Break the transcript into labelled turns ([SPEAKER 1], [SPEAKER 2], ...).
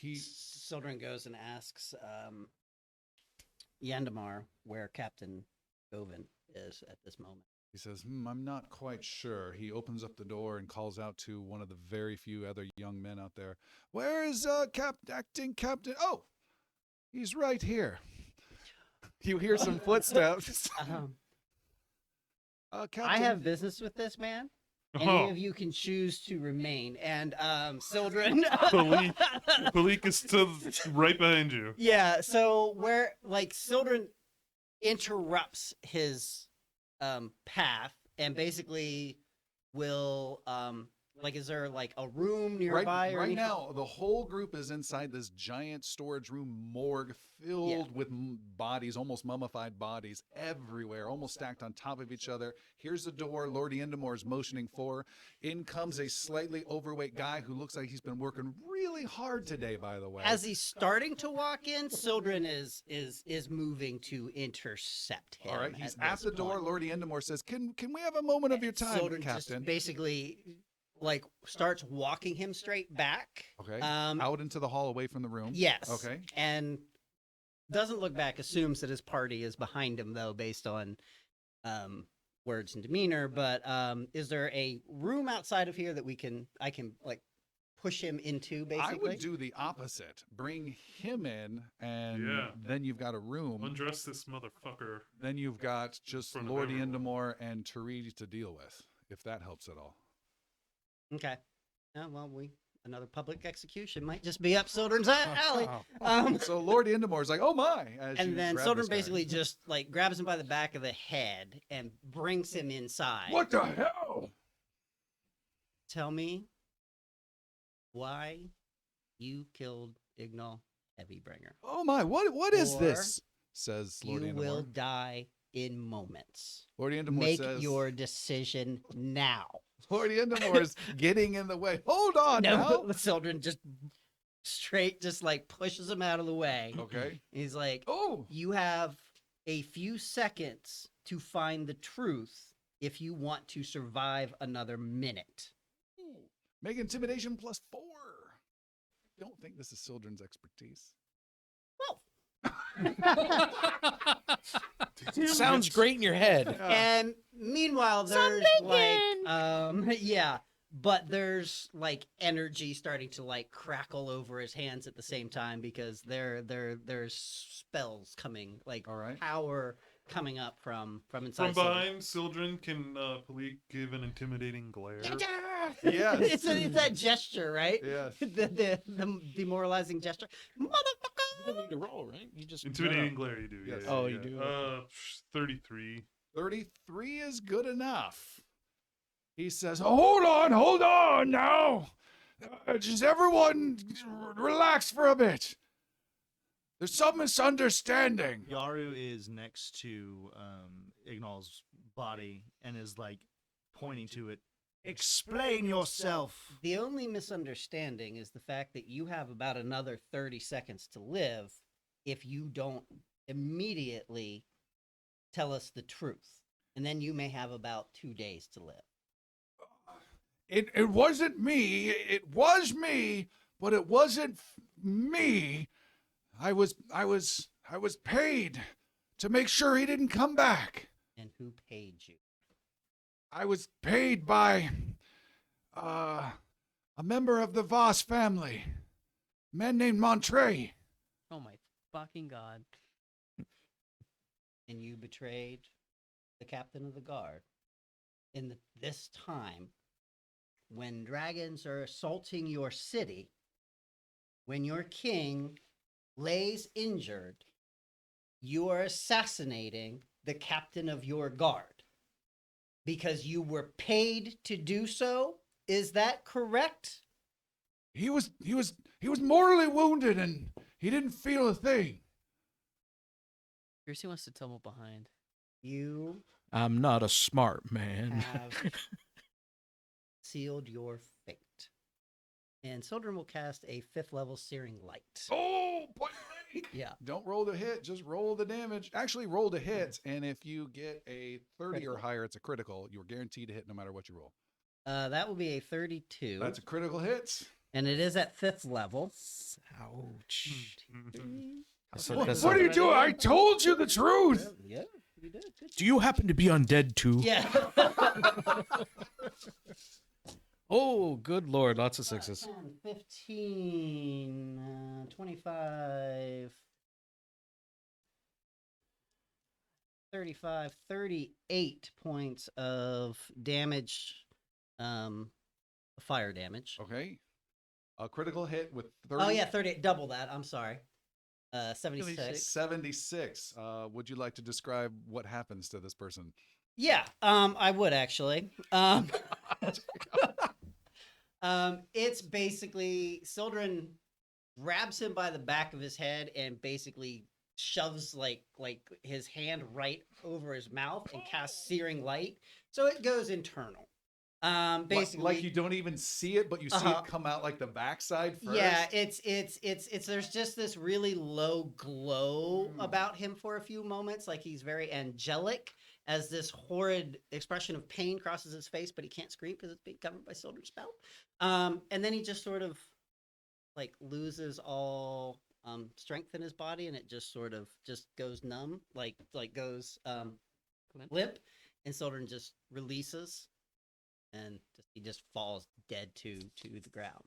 [SPEAKER 1] Sildren goes and asks Yandamar where Captain Govan is at this moment.
[SPEAKER 2] He says, I'm not quite sure. He opens up the door and calls out to one of the very few other young men out there. Where is acting Captain? Oh, he's right here. You hear some footsteps. Captain.
[SPEAKER 1] I have business with this man. Any of you can choose to remain. And Sildren.
[SPEAKER 3] Palik is still right behind you.
[SPEAKER 1] Yeah, so where Sildren interrupts his path and basically will is there like a room nearby
[SPEAKER 2] right now the whole group is inside this giant storage room morgue filled with bodies, almost mummified bodies everywhere, almost stacked on top of each other. Here's the door Lord Endemore is motioning for. In comes a slightly overweight guy who looks like he's been working really hard today, by the way.
[SPEAKER 1] As he's starting to walk in, Sildren is moving to intercept him.
[SPEAKER 2] All right, he's at the door. Lord Endemore says, Can we have a moment of your time,
[SPEAKER 1] Sildren
[SPEAKER 2] Captain?
[SPEAKER 1] just basically starts walking him straight back.
[SPEAKER 2] Okay. Out into the hall away from the room.
[SPEAKER 1] Yes.
[SPEAKER 2] Okay.
[SPEAKER 1] And doesn't look back, assumes that his party is behind him though, based on words and demeanor. But is there a room outside of here that I can push him into, basically?
[SPEAKER 2] I would do the opposite. Bring him in, and then you've got a room.
[SPEAKER 3] Undress this motherfucker.
[SPEAKER 2] Then you've got just Lord Endemore and Therese to deal with, if that helps at all.
[SPEAKER 1] Okay. Well, another public execution might just be up Sildren's alley.
[SPEAKER 2] So Lord Endemore's like, oh my.
[SPEAKER 1] And then Sildren basically just grabs him by the back of the head and brings him inside.
[SPEAKER 2] What the hell?
[SPEAKER 1] Tell me why you killed Ignal Heavybringer.
[SPEAKER 2] Oh my, what is this? Says Lord Endemore.
[SPEAKER 1] You will die in moments.
[SPEAKER 2] Lord Endemore
[SPEAKER 1] Make
[SPEAKER 2] says,
[SPEAKER 1] your decision now.
[SPEAKER 2] Lord Endemore is getting in the way. Hold on now.
[SPEAKER 1] Sildren just pushes him out of the way.
[SPEAKER 2] Okay.
[SPEAKER 1] He's like,
[SPEAKER 2] oh,
[SPEAKER 1] you have a few seconds to find the truth if you want to survive another minute.
[SPEAKER 2] Make intimidation +4. Don't think this is Sildren's expertise.
[SPEAKER 4] Sounds great in your head.
[SPEAKER 1] And meanwhile, there's but there's energy starting to crackle over his hands at the same time because there's spells coming,
[SPEAKER 2] all right,
[SPEAKER 1] power coming up from inside.
[SPEAKER 3] From behind Sildren, can Palik give an intimidating glare?
[SPEAKER 2] Yes.
[SPEAKER 1] It's that gesture, right?
[SPEAKER 2] Yes.
[SPEAKER 1] The demoralizing gesture. Motherfucker!
[SPEAKER 4] You don't need to roll, right? You just
[SPEAKER 3] intimidating glare. You do.
[SPEAKER 2] Yes.
[SPEAKER 3] Yeah,
[SPEAKER 4] you do.
[SPEAKER 3] 33.
[SPEAKER 2] 33 is good enough. He says, hold on now. Just everyone relax for a bit. There's some misunderstanding.
[SPEAKER 5] Yaru is next to Ignal's body and is pointing to it. Explain yourself.
[SPEAKER 1] The only misunderstanding is the fact that you have about another 30 seconds to live if you don't immediately tell us the truth. And then you may have about 2 days to live.
[SPEAKER 2] It wasn't me. It was me, but it wasn't me. I was paid to make sure he didn't come back.
[SPEAKER 1] And who paid you?
[SPEAKER 2] I was paid by a member of the Voss family, a man named Montre.
[SPEAKER 6] Oh my fucking god.
[SPEAKER 1] And you betrayed the captain of the guard. In this time, when dragons are assaulting your city, when your king lays injured, you are assassinating the captain of your guard. Because you were paid to do so? Is that correct?
[SPEAKER 2] He was mortally wounded and he didn't feel a thing.
[SPEAKER 6] Piercy wants to tumble behind.
[SPEAKER 4] I'm not a smart man.
[SPEAKER 1] Have sealed your fate. And Sildren will cast a 5th level Searing Light.
[SPEAKER 2] Oh, boy.
[SPEAKER 1] Yeah.
[SPEAKER 2] Don't roll the hit, just roll the damage. Actually, roll the hit, and if you get a 30 or higher, it's a critical. You're guaranteed to hit no matter what you roll.
[SPEAKER 1] That will be a 32.
[SPEAKER 2] That's a critical hit.
[SPEAKER 1] and it is at 5th level.
[SPEAKER 4] Ouch.
[SPEAKER 3] What
[SPEAKER 4] are you doing? I
[SPEAKER 3] told you the truth.
[SPEAKER 1] Yeah, you did. Good
[SPEAKER 4] Do you happen to be undead too?
[SPEAKER 1] Yeah.
[SPEAKER 4] Oh, good lord, lots of sixes.
[SPEAKER 1] 10, 15, 25, 35, 38 points of damage, fire damage.
[SPEAKER 2] Okay. A critical hit with 30.
[SPEAKER 1] Oh, yeah, 38, double that. I'm sorry. 76.
[SPEAKER 2] 76. Would you like to describe what happens to this person?
[SPEAKER 1] Yeah, I would actually. It's basically Sildren grabs him by the back of his head and basically shoves like his hand right over his mouth and casts searing light, so it goes internal. Basically,
[SPEAKER 2] Like you don't even see it, but you see it come out like the backside first.
[SPEAKER 1] yeah, it's there's just this really low glow about him for a few moments, like he's very angelic as this horrid expression of pain crosses his face, but he can't scream because it's being covered by Sildren's spell. And then he just sort of like loses all strength in his body, and it just sort of just goes numb, like goes limp, and Sildren just releases, and he just falls dead to the ground.